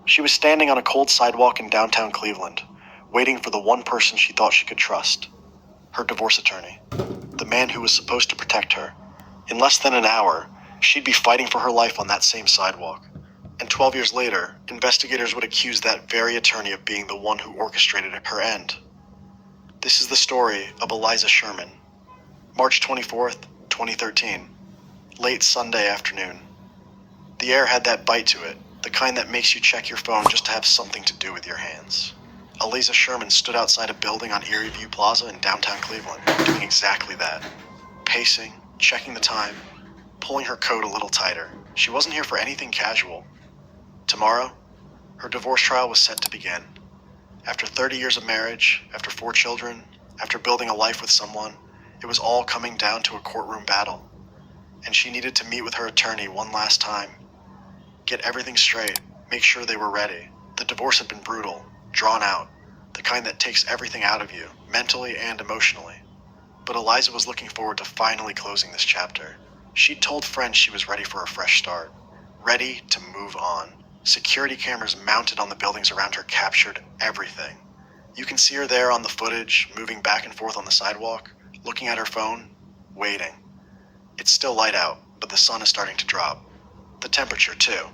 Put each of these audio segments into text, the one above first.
She was standing on a cold sidewalk in downtown Cleveland, waiting for the one person she thought she could trust, her divorce attorney, the man who was supposed to protect her. In less than an hour, she'd be fighting for her life on that same sidewalk. And 12 years later, investigators would accuse that very attorney of being the one who orchestrated her end. This is the story of Aliza Sherman. March 24th, 2013. Late Sunday afternoon. The air had that bite to it, the kind that makes you check your phone just to have something to do with your hands. Aliza Sherman stood outside a building on Erie View Plaza in downtown Cleveland, doing exactly that. Pacing, checking the time, pulling her coat a little tighter. She wasn't here for anything casual. Tomorrow, her divorce trial was set to begin. After 30 years of marriage, after 4 children, after building a life with someone, it was all coming down to a courtroom battle. And she needed to meet with her attorney one last time. Get everything straight, make sure they were ready. The divorce had been brutal, drawn out, the kind that takes everything out of you, mentally and emotionally. But Aliza was looking forward to finally closing this chapter. She'd told friends she was ready for a fresh start, ready to move on. Security cameras mounted on the buildings around her captured everything. You can see her there on the footage, moving back and forth on the sidewalk, looking at her phone, waiting. It's still light out, but the sun is starting to drop. The temperature, too.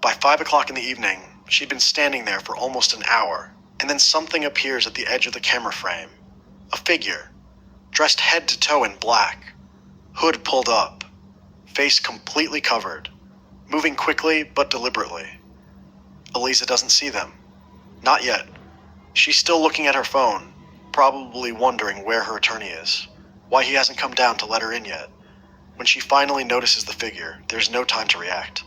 By 5 o'clock in the evening, she'd been standing there for almost an hour, and then something appears at the edge of the camera frame. A figure, dressed head to toe in black, hood pulled up, face completely covered, moving quickly but deliberately. Aliza doesn't see them. Not yet. She's still looking at her phone, probably wondering where her attorney is, why he hasn't come down to let her in yet. When she finally notices the figure, there's no time to react.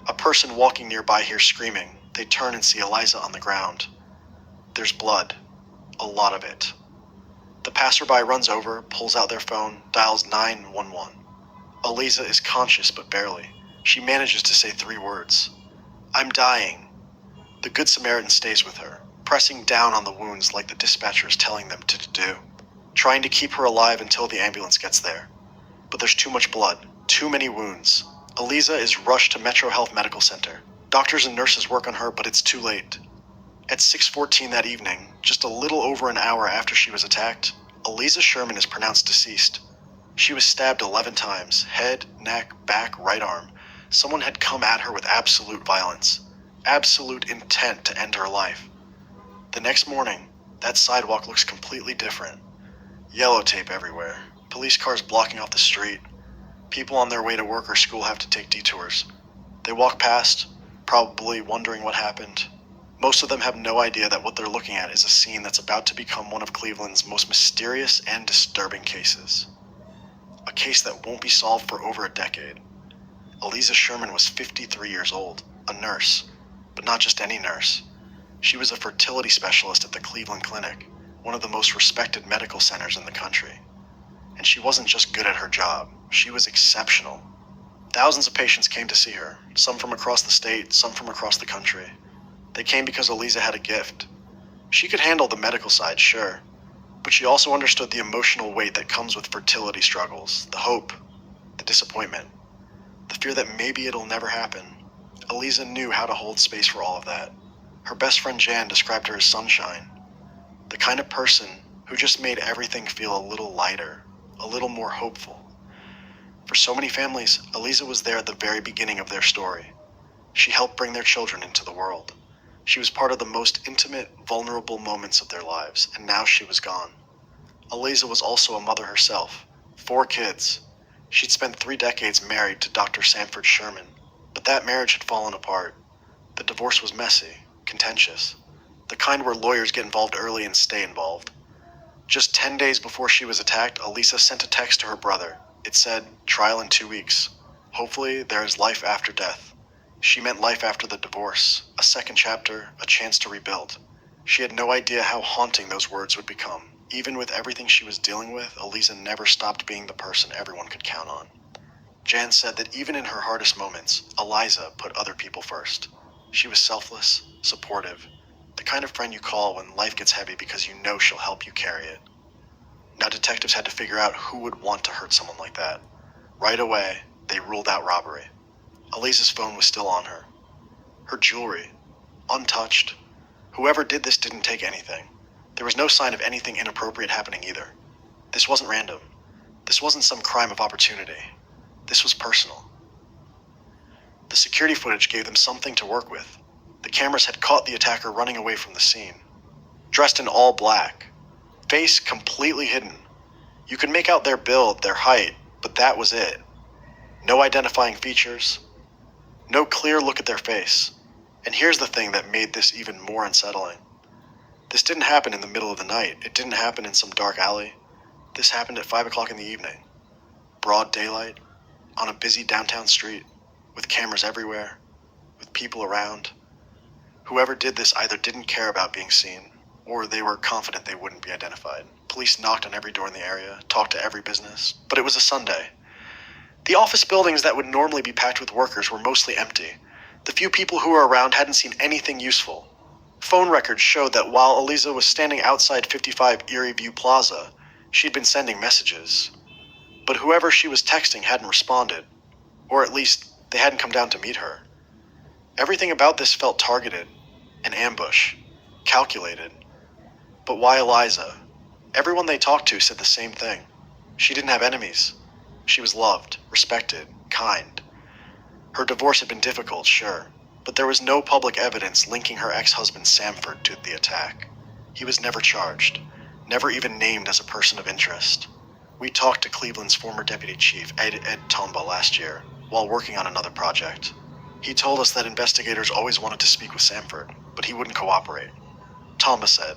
A person walking nearby hears screaming. They turn and see Aliza on the ground. There's blood. A lot of it. The passerby runs over, pulls out their phone, dials 911. Aliza is conscious but barely. She manages to say 3 words. I'm dying. The Good Samaritan stays with her, pressing down on the wounds like the dispatcher is telling them to do, trying to keep her alive until the ambulance gets there. But there's too much blood, too many wounds. Aliza is rushed to Metro Health Medical Center. Doctors and nurses work on her, but it's too late. At 6:14 that evening, just a little over an hour after she was attacked, Aliza Sherman is pronounced deceased. She was stabbed 11 times, head, neck, back, right arm. Someone had come at her with absolute violence, absolute intent to end her life. The next morning, that sidewalk looks completely different. Yellow tape everywhere, police cars blocking off the street. People on their way to work or school have to take detours. They walk past, probably wondering what happened. Most of them have no idea that what they're looking at is a scene that's about to become one of Cleveland's most mysterious and disturbing cases. A case that won't be solved for over a decade. Aliza Sherman was 53 years old, a nurse, but not just any nurse. She was a fertility specialist at the Cleveland Clinic, one of the most respected medical centers in the country. And she wasn't just good at her job, she was exceptional. Thousands of patients came to see her, some from across the state, some from across the country. They came because Aliza had a gift. She could handle the medical side, sure, but she also understood the emotional weight that comes with fertility struggles, the hope, the disappointment, the fear that maybe it'll never happen. Aliza knew how to hold space for all of that. Her best friend Jan described her as sunshine, the kind of person who just made everything feel a little lighter, a little more hopeful. For so many families, Aliza was there at the very beginning of their story. She helped bring their children into the world. She was part of the most intimate, vulnerable moments of their lives, and now she was gone. Aliza was also a mother herself, 4 kids. She'd spent 3 decades married to Dr. Sanford Sherman, but that marriage had fallen apart. The divorce was messy, contentious, the kind where lawyers get involved early and stay involved. Just 10 days before she was attacked, Aliza sent a text to her brother. It said, "Trial in 2 weeks. Hopefully there is life after death." She meant life after the divorce, a second chapter, a chance to rebuild. She had no idea how haunting those words would become. Even with everything she was dealing with, Aliza never stopped being the person everyone could count on. Jan said that even in her hardest moments, Aliza put other people first. She was selfless, supportive, the kind of friend you call when life gets heavy because you know she'll help you carry it. Now detectives had to figure out who would want to hurt someone like that. Right away, they ruled out robbery. Aliza's phone was still on her. Her jewelry, untouched. Whoever did this didn't take anything. There was no sign of anything inappropriate happening either. This wasn't random. This wasn't some crime of opportunity. This was personal. The security footage gave them something to work with. The cameras had caught the attacker running away from the scene, dressed in all black, face completely hidden. You could make out their build, their height, but that was it. No identifying features, no clear look at their face. And here's the thing that made this even more unsettling. This didn't happen in the middle of the night. It didn't happen in some dark alley. This happened at 5 o'clock in the evening. Broad daylight, on a busy downtown street, with cameras everywhere, with people around. Whoever did this either didn't care about being seen, or they were confident they wouldn't be identified. Police knocked on every door in the area, talked to every business, but it was a Sunday. The office buildings that would normally be packed with workers were mostly empty. The few people who were around hadn't seen anything useful. Phone records showed that while Aliza was standing outside 55 Erie View Plaza, she'd been sending messages. But whoever she was texting hadn't responded, or at least they hadn't come down to meet her. Everything about this felt targeted, an ambush, calculated. But why Aliza? Everyone they talked to said the same thing. She didn't have enemies. She was loved, respected, kind. Her divorce had been difficult, sure, but there was no public evidence linking her ex-husband Samford to the attack. He was never charged, never even named as a person of interest. We talked to Cleveland's former deputy chief, Ed Tomba, last year, while working on another project. He told us that investigators always wanted to speak with Samford, but he wouldn't cooperate. Tomba said,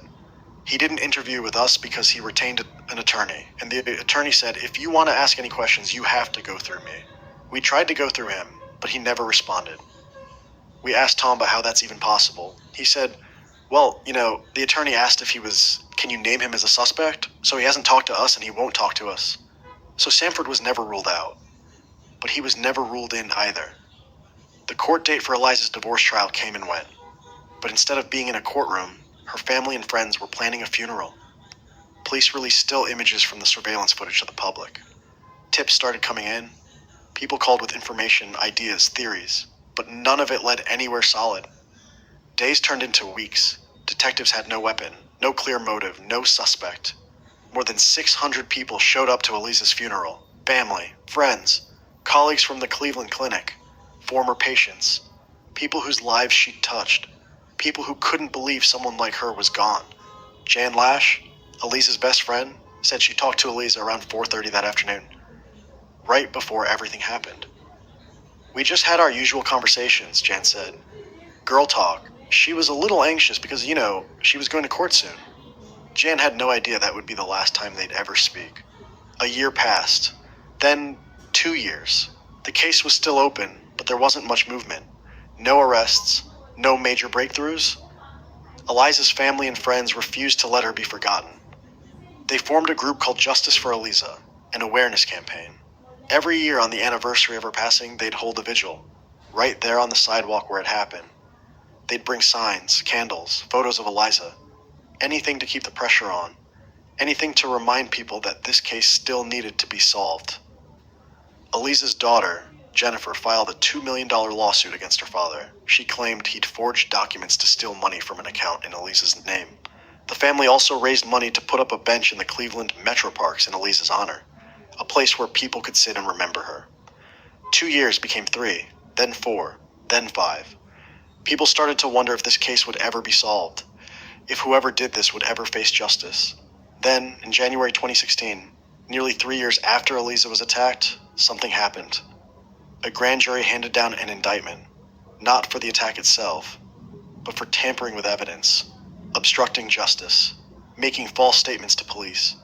he didn't interview with us because he retained an attorney, and the attorney said, if you want to ask any questions, you have to go through me. We tried to go through him, but he never responded. We asked Tomba how that's even possible. He said, well, the attorney asked if can you name him as a suspect? So he hasn't talked to us and he won't talk to us. So Samford was never ruled out, but he was never ruled in either. The court date for Aliza's divorce trial came and went, but instead of being in a courtroom, her family and friends were planning a funeral. Police released still images from the surveillance footage to the public. Tips started coming in. People called with information, ideas, theories, but none of it led anywhere solid. Days turned into weeks. Detectives had no weapon, no clear motive, no suspect. More than 600 people showed up to Aliza's funeral. Family, friends, colleagues from the Cleveland Clinic, former patients, people whose lives she'd touched, people who couldn't believe someone like her was gone. Jan Lash, Aliza's best friend, said she talked to Aliza around 4:30 that afternoon, right before everything happened. We just had our usual conversations, Jan said. Girl talk. She was a little anxious because, she was going to court soon. Jan had no idea that would be the last time they'd ever speak. A year passed. Then 2 years. The case was still open, but there wasn't much movement. No arrests, no major breakthroughs. Aliza's family and friends refused to let her be forgotten. They formed a group called Justice for Aliza, an awareness campaign. Every year on the anniversary of her passing, they'd hold a vigil, right there on the sidewalk where it happened. They'd bring signs, candles, photos of Aliza, anything to keep the pressure on, anything to remind people that this case still needed to be solved. Aliza's daughter, Jennifer, filed a $2 million lawsuit against her father. She claimed he'd forged documents to steal money from an account in Aliza's name. The family also raised money to put up a bench in the Cleveland Metro Parks in Aliza's honor, a place where people could sit and remember her. 2 years became 3, then 4, then 5. People started to wonder if this case would ever be solved, if whoever did this would ever face justice. Then, in January 2016, nearly 3 years after Aliza was attacked, something happened. A grand jury handed down an indictment, not for the attack itself, but for tampering with evidence, obstructing justice, making false statements to police.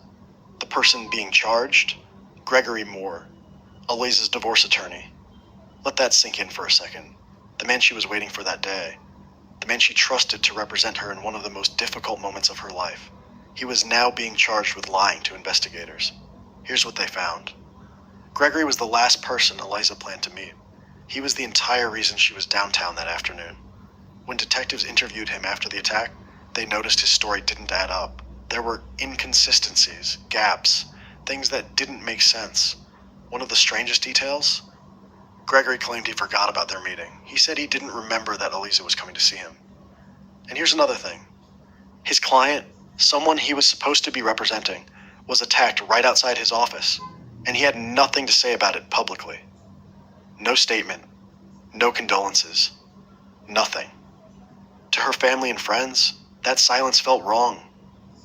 The person being charged? Gregory Moore, Aliza's divorce attorney. Let that sink in for a second. The man she was waiting for that day. The man she trusted to represent her in one of the most difficult moments of her life. He was now being charged with lying to investigators. Here's what they found. Gregory was the last person Aliza planned to meet. He was the entire reason she was downtown that afternoon. When detectives interviewed him after the attack, they noticed his story didn't add up. There were inconsistencies, gaps, things that didn't make sense. One of the strangest details? Gregory claimed he forgot about their meeting. He said he didn't remember that Aliza was coming to see him. And here's another thing. His client, someone he was supposed to be representing, was attacked right outside his office, and he had nothing to say about it publicly. No statement, no condolences, nothing. To her family and friends, that silence felt wrong.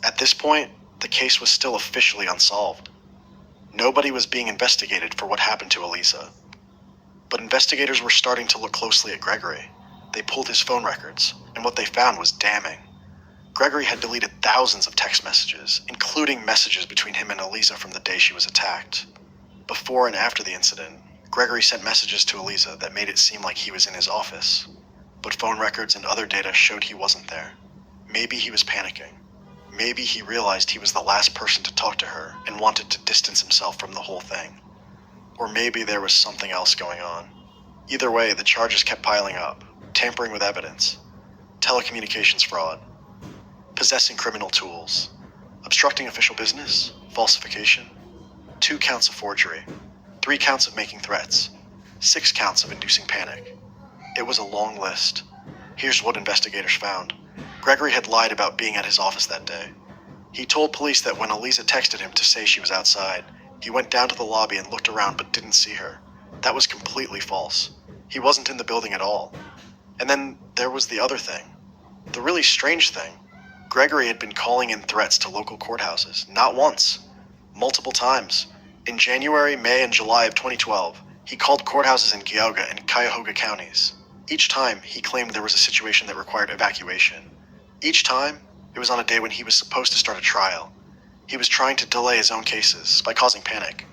At this point, the case was still officially unsolved. Nobody was being investigated for what happened to Aliza. But investigators were starting to look closely at Gregory. They pulled his phone records, and what they found was damning. Gregory had deleted thousands of text messages, including messages between him and Aliza from the day she was attacked. Before and after the incident, Gregory sent messages to Aliza that made it seem like he was in his office. But phone records and other data showed he wasn't there. Maybe he was panicking. Maybe he realized he was the last person to talk to her and wanted to distance himself from the whole thing. Or maybe there was something else going on. Either way, the charges kept piling up. Tampering with evidence, telecommunications fraud, possessing criminal tools, obstructing official business, falsification, 2 counts of forgery, 3 counts of making threats, 6 counts of inducing panic. It was a long list. Here's what investigators found. Gregory had lied about being at his office that day. He told police that when Aliza texted him to say she was outside, he went down to the lobby and looked around but didn't see her. That was completely false. He wasn't in the building at all. And then there was the other thing. The really strange thing. Gregory had been calling in threats to local courthouses, not once, multiple times. In January, May, and July of 2012, he called courthouses in Geauga and Cuyahoga counties. Each time, he claimed there was a situation that required evacuation. Each time, it was on a day when he was supposed to start a trial. He was trying to delay his own cases by causing panic,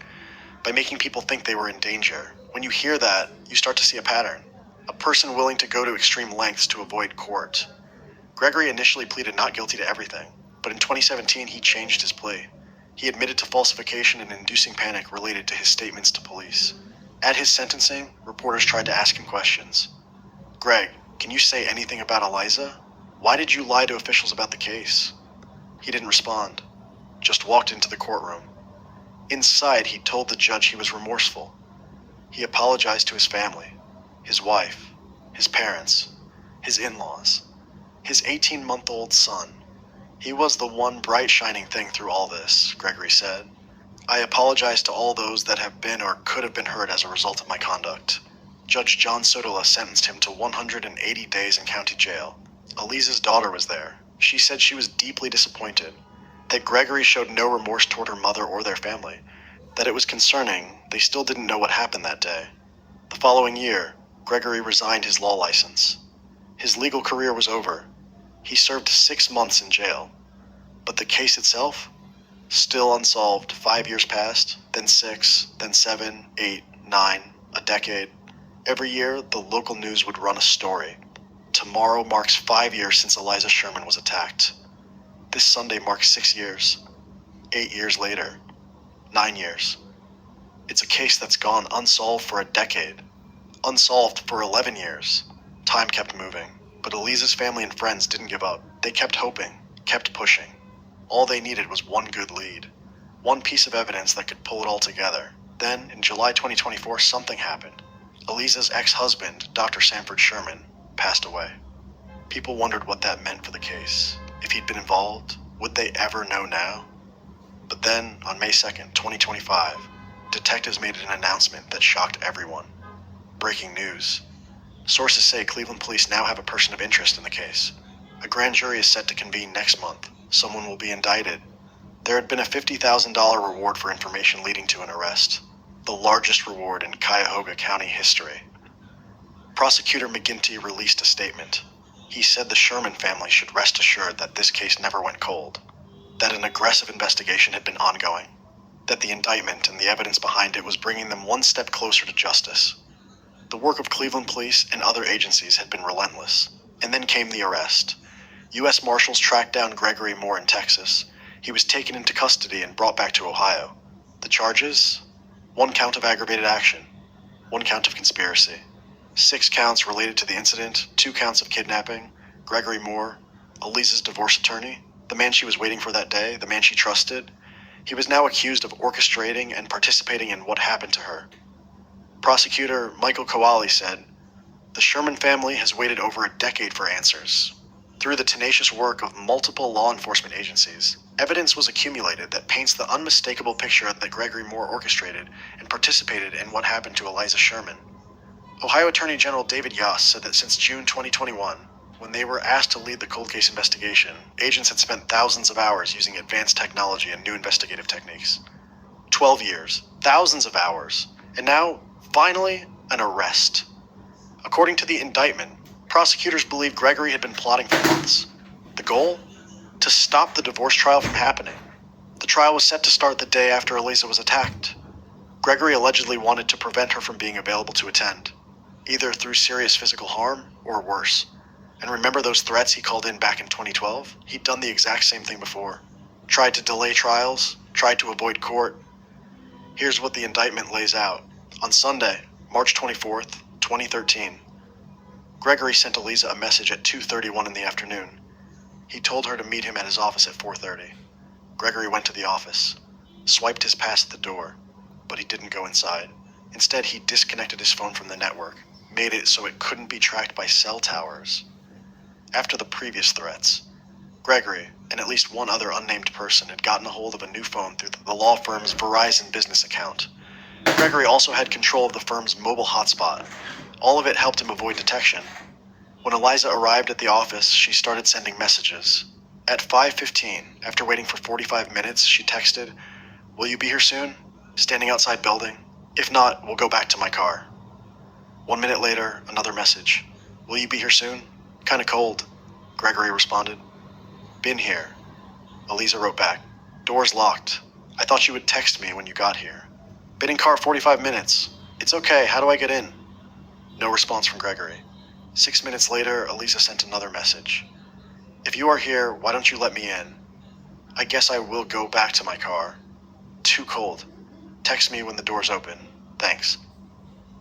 by making people think they were in danger. When you hear that, you start to see a pattern. A person willing to go to extreme lengths to avoid court. Gregory initially pleaded not guilty to everything, but in 2017 he changed his plea. He admitted to falsification and inducing panic related to his statements to police. At his sentencing, reporters tried to ask him questions. Greg, can you say anything about Aliza? Why did you lie to officials about the case? He didn't respond, just walked into the courtroom. Inside, he told the judge he was remorseful. He apologized to his family, his wife, his parents, his in-laws, his 18-month-old son. He was the one bright shining thing through all this, Gregory said. I apologize to all those that have been or could have been hurt as a result of my conduct. Judge John Sotola sentenced him to 180 days in county jail. Aliza's daughter was there. She said she was deeply disappointed, that Gregory showed no remorse toward her mother or their family, that it was concerning they still didn't know what happened that day. The following year, Gregory resigned his law license. His legal career was over. He served 6 months in jail. But the case itself? Still unsolved. 5 years passed, then 6, then 7, 8, 9, a decade. Every year, the local news would run a story. Tomorrow marks 5 years since Aliza Sherman was attacked. This Sunday marks 6 years. 8 years later. 9 years. It's a case that's gone unsolved for a decade. Unsolved for 11 years. Time kept moving, but Aliza's family and friends didn't give up. They kept hoping, kept pushing. All they needed was one good lead. One piece of evidence that could pull it all together. Then, in July 2024, something happened. Aliza's ex-husband, Dr. Sanford Sherman, passed away. People wondered what that meant for the case. If he'd been involved, would they ever know now? But then, on May 2nd, 2025, detectives made an announcement that shocked everyone. Breaking news. Sources say Cleveland police now have a person of interest in the case. A grand jury is set to convene next month. Someone will be indicted. There had been a $50,000 reward for information leading to an arrest, the largest reward in Cuyahoga County history. Prosecutor McGinty released a statement. He said the Sherman family should rest assured that this case never went cold, that an aggressive investigation had been ongoing, that the indictment and the evidence behind it was bringing them one step closer to justice. The work of Cleveland police and other agencies had been relentless, and then came the arrest. U.S. Marshals tracked down Gregory Moore in Texas. He was taken into custody and brought back to Ohio. The charges? 1 count of aggravated action, 1 count of conspiracy, 6 counts related to the incident, 2 counts of kidnapping, Gregory Moore, Aliza's divorce attorney, the man she was waiting for that day, the man she trusted. He was now accused of orchestrating and participating in what happened to her. Prosecutor Michael Kowali said, "The Sherman family has waited over a decade for answers. Through the tenacious work of multiple law enforcement agencies, evidence was accumulated that paints the unmistakable picture that Gregory Moore orchestrated and participated in what happened to Aliza Sherman. Ohio Attorney General David Yost said that since June 2021, when they were asked to lead the cold case investigation, agents had spent thousands of hours using advanced technology and new investigative techniques. 12 years, thousands of hours, and now, finally, an arrest. According to the indictment, prosecutors believe Gregory had been plotting for months. The goal? To stop the divorce trial from happening. The trial was set to start the day after Aliza was attacked. Gregory allegedly wanted to prevent her from being available to attend, either through serious physical harm or worse. And remember those threats he called in back in 2012? He'd done the exact same thing before. Tried to delay trials, tried to avoid court. Here's what the indictment lays out. On Sunday, March 24th, 2013, Gregory sent Aliza a message at 2:31 in the afternoon. He told her to meet him at his office at 4:30. Gregory went to the office, swiped his pass at the door, but he didn't go inside. Instead, he disconnected his phone from the network, made it so it couldn't be tracked by cell towers. After the previous threats, Gregory and at least one other unnamed person had gotten a hold of a new phone through the law firm's Verizon business account. Gregory also had control of the firm's mobile hotspot. All of it helped him avoid detection. When Aliza arrived at the office, she started sending messages. At 5:15, after waiting for 45 minutes, she texted, "Will you be here soon? Standing outside building? If not, we'll go back to my car." 1 minute later, another message. "Will you be here soon? Kinda cold." Gregory responded, "Been here." Aliza wrote back, "Door's locked. I thought you would text me when you got here. Been in car 45 minutes. It's okay, how do I get in?" No response from Gregory. 6 minutes later, Aliza sent another message. "If you are here, why don't you let me in? I guess I will go back to my car. Too cold. Text me when the door's open. Thanks."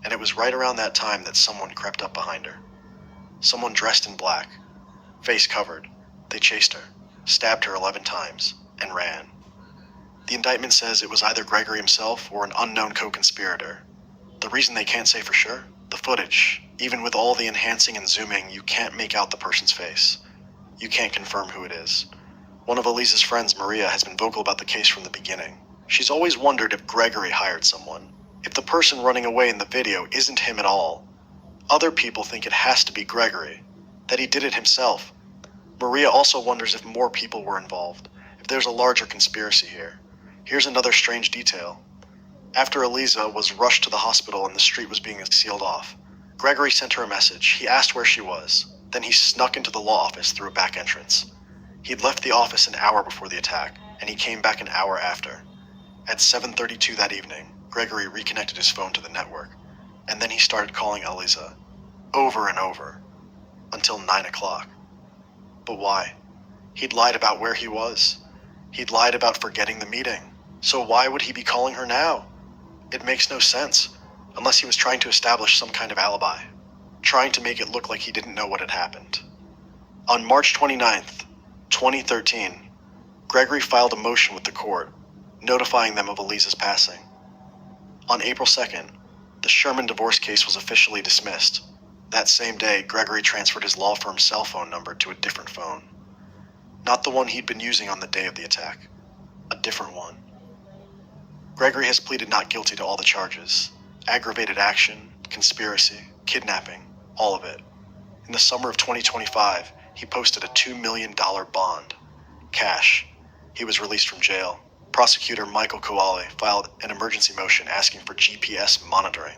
And it was right around that time that someone crept up behind her. Someone dressed in black, face covered. They chased her, stabbed her 11 times, and ran. The indictment says it was either Gregory himself or an unknown co-conspirator. The reason they can't say for sure? The footage. Even with all the enhancing and zooming, you can't make out the person's face. You can't confirm who it is. One of Aliza's friends, Maria, has been vocal about the case from the beginning. She's always wondered if Gregory hired someone, if the person running away in the video isn't him at all. Other people think it has to be Gregory, that he did it himself. Maria also wonders if more people were involved, if there's a larger conspiracy here. Here's another strange detail. After Aliza was rushed to the hospital and the street was being sealed off, Gregory sent her a message. He asked where she was. Then he snuck into the law office through a back entrance. He'd left the office an hour before the attack, and he came back an hour after. At 7:32 that evening, Gregory reconnected his phone to the network, and then he started calling Aliza, over and over, until 9 o'clock. But why? He'd lied about where he was. He'd lied about forgetting the meeting. So why would he be calling her now? It makes no sense, unless he was trying to establish some kind of alibi, trying to make it look like he didn't know what had happened. On March 29th, 2013, Gregory filed a motion with the court, notifying them of Aliza's passing. On April 2nd, the Sherman divorce case was officially dismissed. That same day, Gregory transferred his law firm's cell phone number to a different phone. Not the one he'd been using on the day of the attack. A different one. Gregory has pleaded not guilty to all the charges. Aggravated action, conspiracy, kidnapping, all of it. In the summer of 2025, he posted a $2 million bond. Cash. He was released from jail. Prosecutor Michael Koale filed an emergency motion asking for GPS monitoring.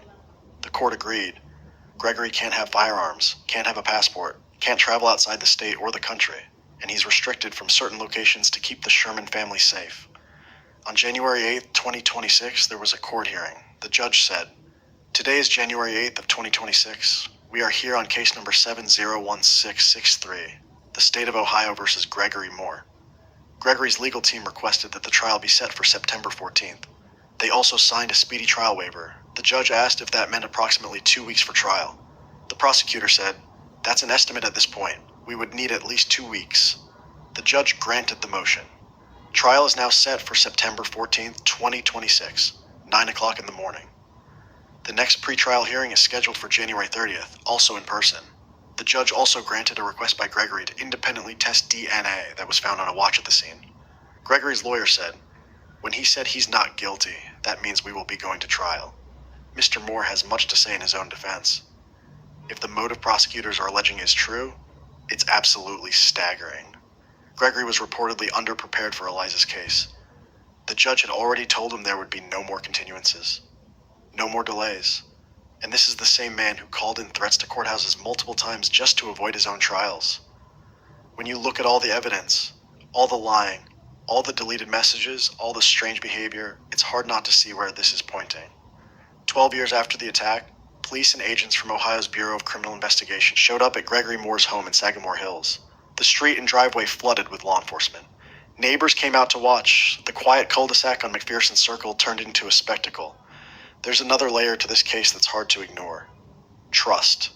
The court agreed. Gregory can't have firearms, can't have a passport, can't travel outside the state or the country, and he's restricted from certain locations to keep the Sherman family safe. On January 8th, 2026, there was a court hearing. The judge said, "Today is January 8th of 2026. We are here on case number 701663, the state of Ohio versus Gregory Moore." Gregory's legal team requested that the trial be set for September 14th. They also signed a speedy trial waiver. The judge asked if that meant approximately 2 weeks for trial. The prosecutor said, "That's an estimate at this point. We would need at least 2 weeks." The judge granted the motion. Trial is now set for September 14th, 2026, 9 o'clock in the morning. The next pretrial hearing is scheduled for January 30th, also in person. The judge also granted a request by Gregory to independently test DNA that was found on a watch at the scene. Gregory's lawyer said, "When he said he's not guilty, that means we will be going to trial." Mr. Moore has much to say in his own defense. If the motive prosecutors are alleging is true, it's absolutely staggering. Gregory was reportedly underprepared for Aliza's case. The judge had already told him there would be no more continuances, no more delays. And this is the same man who called in threats to courthouses multiple times just to avoid his own trials. When you look at all the evidence, all the lying, all the deleted messages, all the strange behavior, it's hard not to see where this is pointing. 12 years after the attack, police and agents from Ohio's Bureau of Criminal Investigation showed up at Gregory Moore's home in Sagamore Hills. The street and driveway flooded with law enforcement. Neighbors came out to watch. The quiet cul-de-sac on McPherson Circle turned into a spectacle. There's another layer to this case that's hard to ignore. Trust.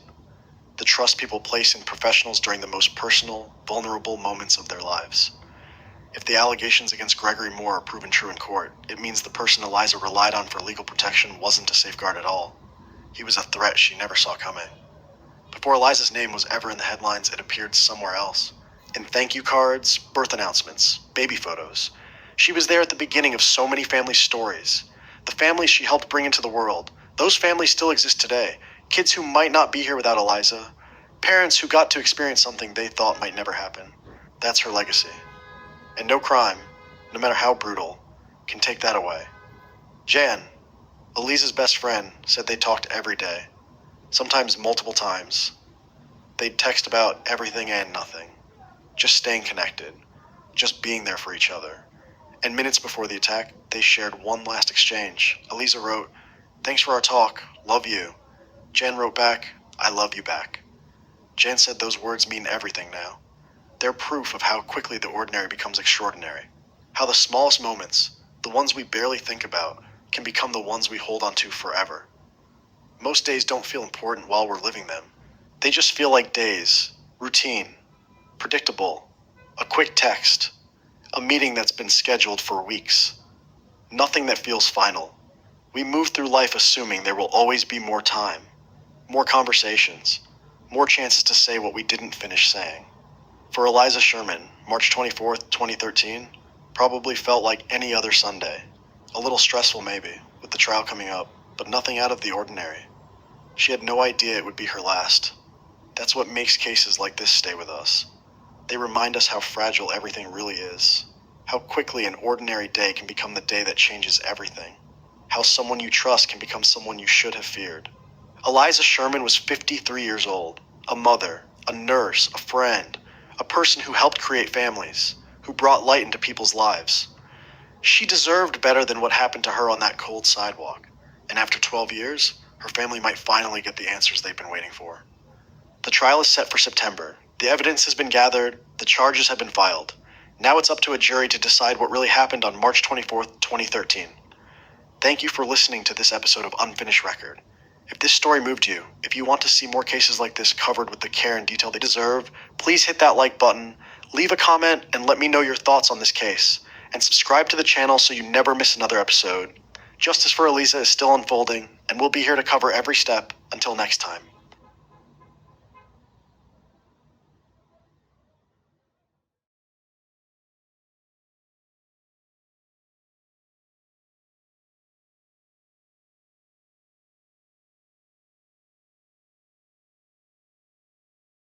The trust people place in professionals during the most personal, vulnerable moments of their lives. If the allegations against Gregory Moore are proven true in court, it means the person Aliza relied on for legal protection wasn't a safeguard at all. He was a threat she never saw coming. Before Aliza's name was ever in the headlines, it appeared somewhere else. In thank you cards, birth announcements, baby photos. She was there at the beginning of so many family stories. The families she helped bring into the world. Those families still exist today. Kids who might not be here without Aliza. Parents who got to experience something they thought might never happen. That's her legacy. And no crime, no matter how brutal, can take that away. Jan, Aliza's best friend, said they talked every day. Sometimes multiple times. They'd text about everything and nothing. Just staying connected. Just being there for each other. And minutes before the attack, they shared one last exchange. Aliza wrote, "Thanks for our talk. Love you." Jan wrote back, "I love you back." Jan said those words mean everything now. They're proof of how quickly the ordinary becomes extraordinary. How the smallest moments, the ones we barely think about, can become the ones we hold on to forever. Most days don't feel important while we're living them. They just feel like days, routine, predictable, a quick text, a meeting that's been scheduled for weeks. Nothing that feels final. We move through life assuming there will always be more time, more conversations, more chances to say what we didn't finish saying. For Aliza Sherman, March 24th, 2013, probably felt like any other Sunday. A little stressful maybe, with the trial coming up, but nothing out of the ordinary. She had no idea it would be her last. That's what makes cases like this stay with us. They remind us how fragile everything really is. How quickly an ordinary day can become the day that changes everything. How someone you trust can become someone you should have feared. Aliza Sherman was 53 years old, a mother, a nurse, a friend, a person who helped create families, who brought light into people's lives. She deserved better than what happened to her on that cold sidewalk. And after 12 years, her family might finally get the answers they've been waiting for. The trial is set for September. The evidence has been gathered, the charges have been filed. Now it's up to a jury to decide what really happened on March 24th, 2013. Thank you for listening to this episode of Unfinished Record. If this story moved you, if you want to see more cases like this covered with the care and detail they deserve, please hit that like button, leave a comment, and let me know your thoughts on this case. And subscribe to the channel so you never miss another episode. Justice for Aliza is still unfolding, and we'll be here to cover every step. Until next time.